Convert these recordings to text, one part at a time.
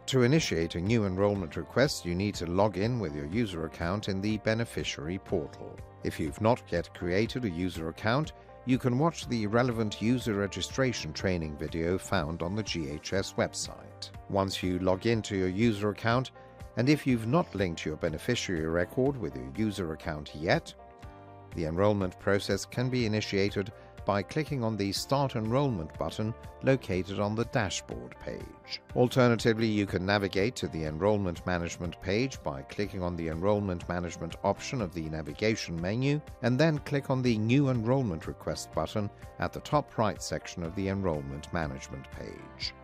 To initiate a new enrollment request, you need to log in with your user account in the Beneficiary portal. If you've not yet created a user account, you can watch the relevant user registration training video found on the GHS website. Once you log into your user account, and if you've not linked your beneficiary record with your user account yet, the enrollment process can be initiated by clicking on the Start Enrollment button located on the dashboard page. Alternatively, you can navigate to the Enrollment Management page by clicking on the Enrollment Management option of the navigation menu, and then click on the New Enrollment Request button at the top right section of the Enrollment Management page.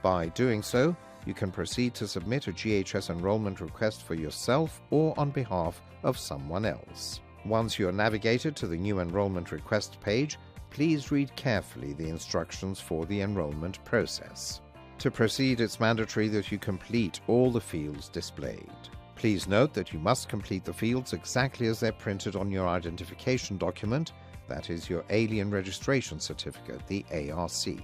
By doing so, you can proceed to submit a GHS enrollment request for yourself or on behalf of someone else. Once you are navigated to the New Enrollment Request page, please read carefully the instructions for the enrollment process. To proceed, it's mandatory that you complete all the fields displayed. Please note that you must complete the fields exactly as they're printed on your identification document, that is your Alien Registration Certificate, the ARC.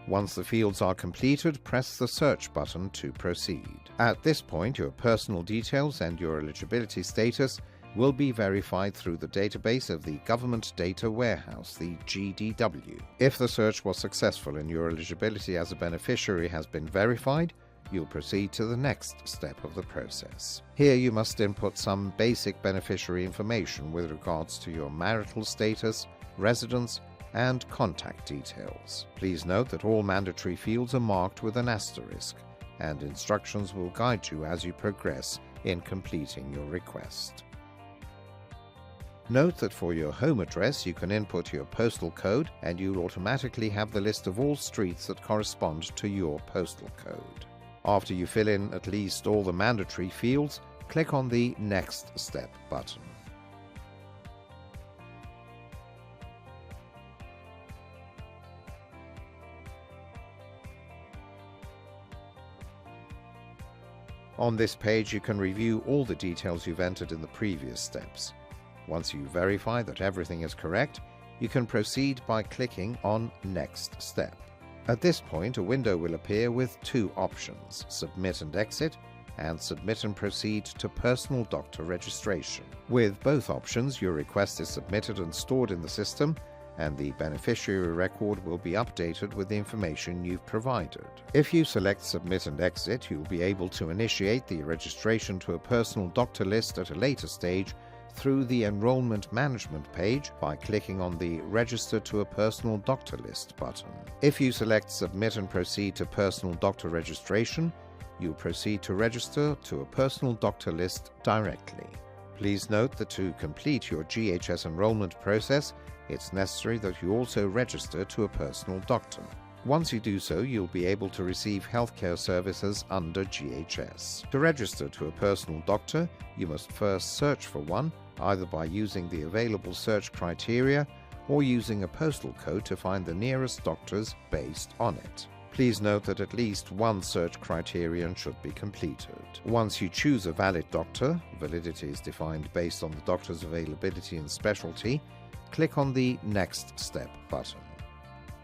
Once the fields are completed, press the Search button to proceed. At this point, your personal details and your eligibility status will be verified through the database of the Government Data Warehouse, the GDW. If the search was successful and your eligibility as a beneficiary has been verified, you'll proceed to the next step of the process. Here you must input some basic beneficiary information with regards to your marital status, residence, and contact details. Please note that all mandatory fields are marked with an asterisk, and instructions will guide you as you progress in completing your request. Note that for your home address, you can input your postal code, and you'll automatically have the list of all streets that correspond to your postal code. After you fill in at least all the mandatory fields, click on the Next Step button. On this page, you can review all the details you've entered in the previous steps. Once you verify that everything is correct, you can proceed by clicking on Next Step. At this point, a window will appear with two options: Submit and Exit, and Submit and Proceed to Personal Doctor Registration. With both options, your request is submitted and stored in the system, and the beneficiary record will be updated with the information you've provided. If you select Submit and Exit, you'll be able to initiate the registration to a personal doctor list at a later stage through the Enrollment Management page by clicking on the Register to a Personal Doctor List button. If you select Submit and Proceed to Personal Doctor Registration, you'll proceed to register to a personal doctor list directly. Please note that to complete your GHS enrollment process, it's necessary that you also register to a personal doctor. Once you do so, you'll be able to receive healthcare services under GHS. To register to a personal doctor, you must first search for one, either by using the available search criteria or using a postal code to find the nearest doctors based on it. Please note that at least one search criterion should be completed. Once you choose a valid doctor, validity is defined based on the doctor's availability and specialty, click on the Next Step button.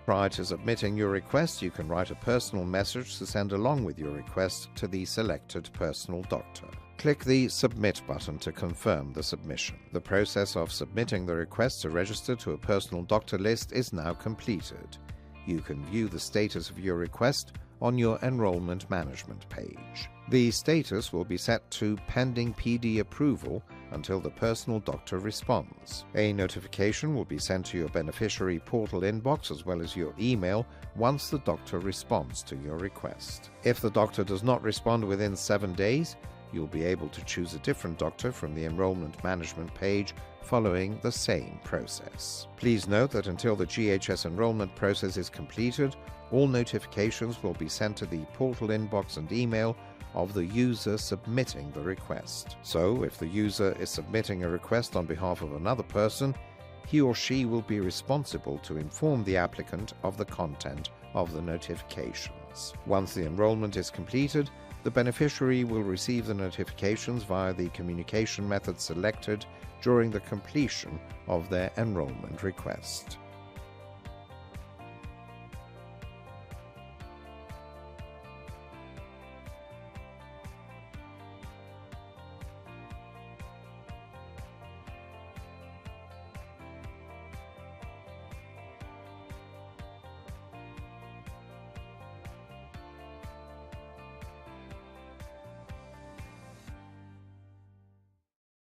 Prior to submitting your request, you can write a personal message to send along with your request to the selected personal doctor. Click the Submit button to confirm the submission. The process of submitting the request to register to a personal doctor list is now completed. You can view the status of your request on your Enrollment Management page. The status will be set to Pending PD Approval until the personal doctor responds. A notification will be sent to your beneficiary portal inbox as well as your email once the doctor responds to your request. If the doctor does not respond within 7 days, you'll be able to choose a different doctor from the Enrollment Management page following the same process. Please note that until the GHS enrollment process is completed, all notifications will be sent to the portal inbox and email of the user submitting the request. So, if the user is submitting a request on behalf of another person, he or she will be responsible to inform the applicant of the content of the notifications. Once the enrollment is completed, The beneficiary will receive the notifications via the communication method selected during the completion of their enrollment request.